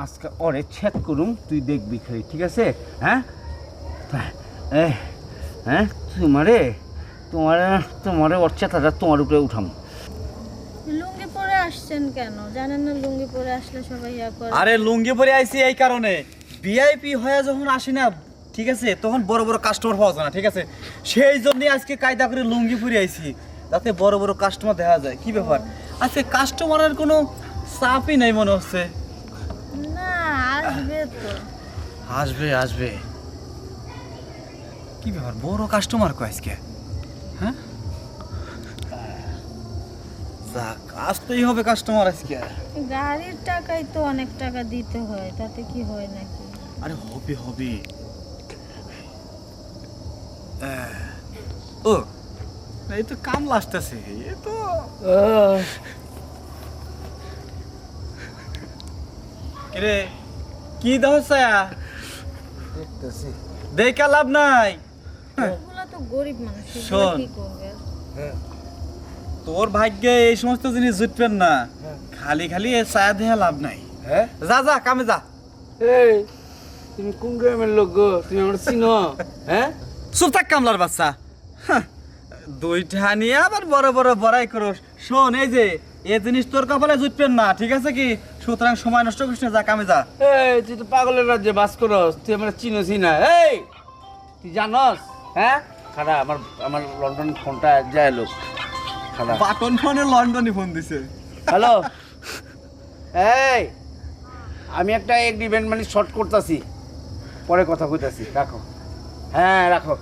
আজকে ওরে ছেদ করুম, তুই দেখবি খালি, ঠিক আছে? হ্যাঁ হ্যাঁ তোমারে তোমারে তোমারে ওর চেতাটা তোমার উপরে উঠাম। লুঙ্গি পরে আসছেন কেন? জানেন না লুঙ্গি পরে আসলে সবাই ইয়া করে। আরে লুঙ্গি পরে আইছি এই কারণে, ভিআইপি হয়ে যখন আসি না, ঠিক আছে, তখন বড় বড় কাস্টমার পাওয়া যায় না, ঠিক আছে, সেই জন্যই আজকে কায়দা করে লুঙ্গি পরে আইছি, যাতে বড় বড় কাস্টমার দেখা যায়। কি ব্যাপার, আজকে কাস্টমারের কোনো চাপই নেই মনে হচ্ছে। না, আসবে তো। আসবে আসবে। কি ব্যাপার, বড় কাস্টমার কো আজকে? হ্যাঁ, যাক, আসতেই হবে কাস্টমার আজকে। গাড়ির টাকাই তো অনেক টাকা দিতে হয়, তাতে কি হয় নাকি? আরে হবে হবে। ও এই তো কামলা আসতেছে, এই তো কিরে কি দাও ছায়া দেখতেছি। দেখা লাভ নাই। ওগুলা তো গরিব মানুষ, শোন। কি করবে? তোর ভাগ্যে এই সমস্ত জিনিস জুটবেন না, খালি খালি এই ছায়া দেয়া লাভ নাই। হ্যাঁ, যা যা কামে যা। এই তুমি কোন গ্রামের লোক গো? তুমি আমার চিনো? হ্যাঁ, চুপ থাক কামলার বাচ্চা। হাহ, দুইটা নিয়ে আবার বড় বড় বড়াই করস। শোন, এই যে এই জিনিস তোর কপালে জুটবেন না, ঠিক আছে কি? সুতরাং সময় নষ্ট করিস না, যা কামে যা। এই তুই তো পাগলের রাজ্যে বাস করস, তুই আমার চিনোসি না। এই তুই জানস? হ্যাঁ, খারাপ। আমার আমার লন্ডন ফোনটা যায় লোক খারাপ। বাটন ফোনে লন্ডনে ফোন দিছে। হ্যালো, এই আমি একটা এগ্রিমেন্ট মানে শর্ট করতেছি, পরে কথা কইতাছি, রাখো। হ্যাঁ রাখো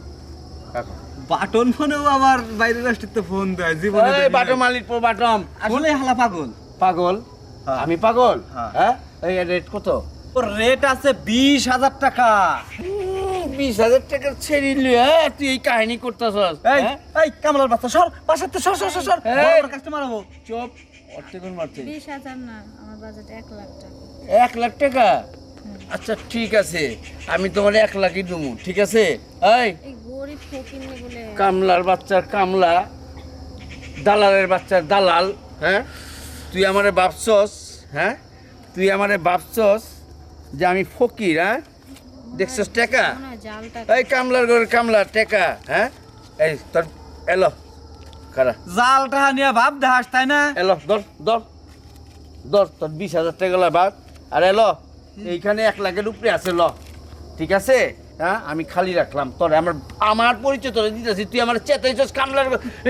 রাখো। বাটন ফোনেও আবার বাইরের রাষ্ট্রতে ফোন দেয় জীবনে। এই বাটম মালিক পো বাটম। আসলে হালা পাগল। পাগল? হ্যাঁ। আমি পাগল? হ্যাঁ। হ্যাঁ, এই রেট কত? ওর রেট আছে 20,000 টাকা। 20,000 টাকার ছেড়ে লিয়ে তুই এই কাহিনী করতেছস? এই এই কামলার বাচ্চা, সর পাশাতে, সর সর সর সর, এই। বড় কাস্টমার হবো। চুপ, অর্থে কোন মারতে? 20,000 না, আমার বাজেট 1 লাখ টাকা। 1 লাখ টাকা? আচ্ছা ঠিক আছে, আমি তোমার 1 লাখই দেবো, ঠিক আছে? এই এই গরিব ফকিন্নি বলে কামলার বাচ্চার কামলা, দালালের বাচ্চার দালাল, হ্যাঁ তুই আমারে ভাবছস? হ্যাঁ, তুই আমারে ভাবছস যে আমি ফকির? হ্যাঁ, দেখছস টাকা? মনে হয় জাল টাকা। এই কামলার ঘরের কামলা টাকা, হ্যাঁ এই তোর এলো খারা, জালটা নিয়ে ভাব দেখাস, তাই না? এলো ধর ধর ধর, তোর 20,000 টাকা বাদ, আর এলো এইখানে 1 লাখের উপরে আছে, ল ঠিক আছে? হ্যাঁ, আমি খালি রাখলাম, তোর আমার আমার পরিচয় তোর দিতেছি, তুই আমার চেতাইছস কামলার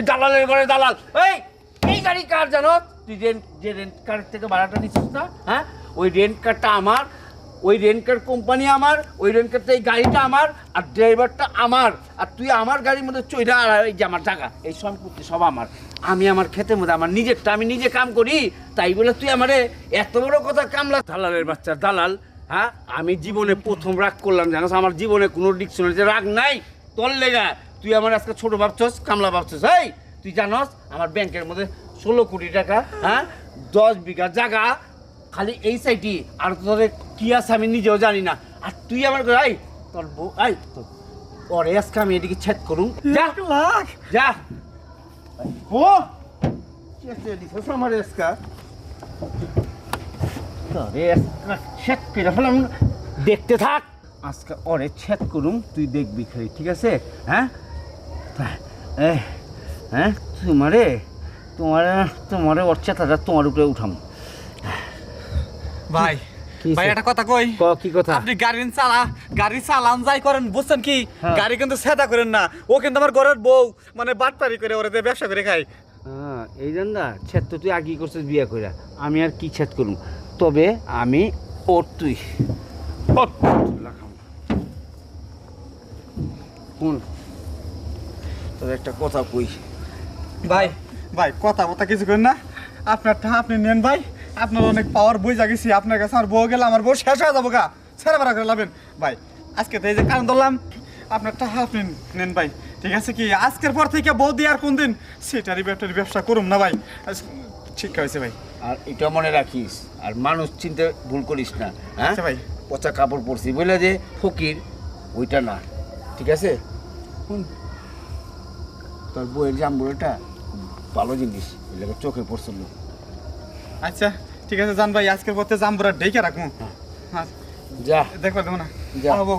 দালালের ঘরে দালাল। এই এই গাড়ি কার জানো? তুই যে রেন্ট কার থেকে ভাড়াটা নিচ্ছিস না, হ্যাঁ, ওই রেন্ট কারটা আমার, ওই রেন্ট কার কোম্পানি আমার, ওই রেন্ট কারটা, এই গাড়িটা আমার, আর ড্রাইভারটা আমার, আর তুই আমার গাড়ির মধ্যে চইরা, আর এই যে আমার টাকা, এই সম্পত্তি সব আমার। আমি আমার ক্ষেতের মধ্যে আমার নিজেরটা আমি নিজে কাম করি, তাই বলে তুই আমারে এত বড় কথা কামলা দালালের বাচ্চা দালাল? হ্যাঁ, আমি জীবনে প্রথম রাগ করলাম, জানোস? আমার জীবনে কোনো ডিকশনারিতে রাগ নাই তোর লেগা। তুই আমার আজকে ছোট ভাবছস, কামলা ভাবছস। এই তুই জানোস আমার ব্যাংকের মধ্যে 16 কোটি টাকা, হ্যাঁ, 10 বিঘা জায়গা খালি এই সাইডই, আর তোর কি আছে আমি নিজেও জানি না। আর তুই আমার এই তোর বউ, এই তোর ওরে আজকে আমি এদিকে ছেদ করুম। যা 1 লাখ? যা ও চেতে দিছস আমার আজকে, তোরে আজকে ছেদ করে ফেলাম, দেখতে থাক। আজকে ওরে ছেদ করুম, তুই দেখবি খালি, ঠিক আছে? হ্যাঁ হ্যাঁ, তোমারে তোমারে তোমারে ওর চেতাটা তোমার উপরে উঠাম। ভাই কি ভাই হইছে? একটা কথা কই। কি কথা? আপনি গাড়ি চালান যাই করেন, বুঝছেন কি? হ্যাঁ। গাড়ি কিন্তু সেটা করেন না, ও কিন্তু আমার ঘরের বউ, মানে বাটপারি করে ওরে দিয়ে ব্যবসা করে খাই। হ্যাঁ, এই জানদা ছেদ তো তুই আগেই করছিস বিয়ে কইরা, আমি আর কি ছেদ করুম? তবে আমি ওর তুই শুন, তোর একটা কথা কই। ভাই ভাই কথা বথা কিছু করেন না, আপনার টাকা আপনি নেন ভাই, আপনার অনেক পাওয়ার বই জাগিছি আপনার কাছে। আমার বউ গেলে আমার বউ শেষ হয়ে যাবো গা, ছেড়ে বেড়া করে লাভেন ভাই। আজকে তো এই যে কারণ ধরলাম, আপনার টাকা আপনি নেন ভাই, ঠিক আছে কি? আজকের পর থেকে বউ দিয়ে আর কোন দিন সেটারই ব্যাপারে ব্যবসা করুম না ভাই, ঠিক হয়েছে ভাই। আর এটা মনে রাখিস, আর মানুষ চিনতে ভুল করিস না, হ্যাঁ আচ্ছা ভাই। পচা কাপড় পরছি বলে যে ফকির, ওইটা না, ঠিক আছে? শুন, তোর বইয়ের জাম্বুরটা ভালো জিনিস, এগুলোকে চোখে পড়ছিল। আচ্ছা ঠিক আছে, জান ভাই, আজকের পথে জাম্বুরা ডেকে রাখুন। হ্যাঁ যা দেখবার দেবো না যা। বউ